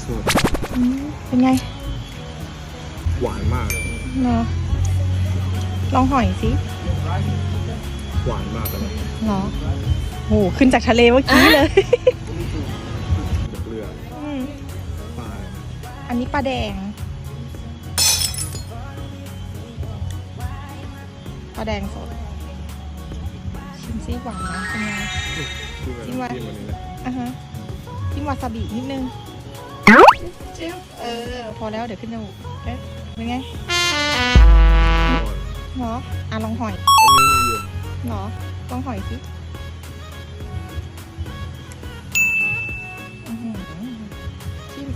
สุด เป็นไง หวานมาก เนาะลองหอยสิ หวานมากเลย เหรอโหขึ้นจากทะเลเมื่อกี้เลย เรือปลา อันนี้ปลาแดงปลาแดงสดชิมซิหวานนะเป็นไง จิ้มวันนี้นะ อ่ะฮะจิ้มวาซาบินิดนึงจิ้มพอแล้วเดี๋ยวขึ้นจมูกเป็นไงเหรอลองหอย อันนี้ไม่เยอะ เหรอลองหอยสิจิ้ม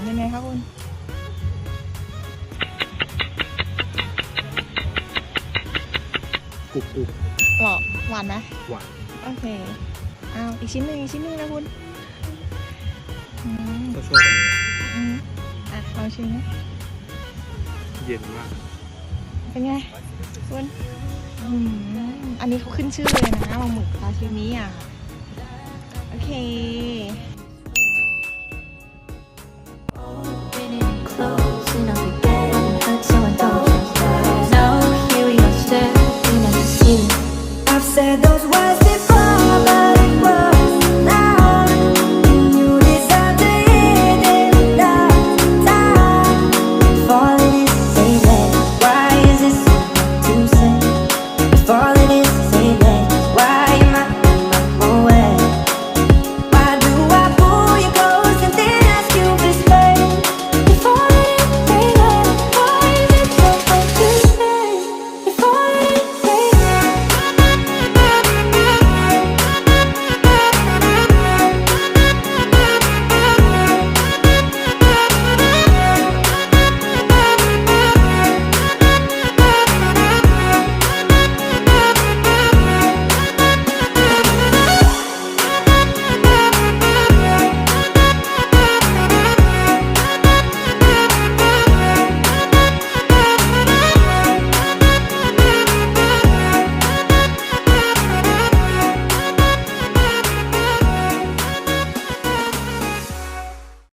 ยังไงคะคุณ กรุบกรุบ หรอหวานไหม หวาน โอเคอีกชิ้นหนึ่งนะคุณก็ชอบอันนี้ ลองชิมนะ เย็นมาก เป็นไงคุณอันนี้เขาขึ้นชื่อเลยนะปลาหมึกซาชิมิโอเค close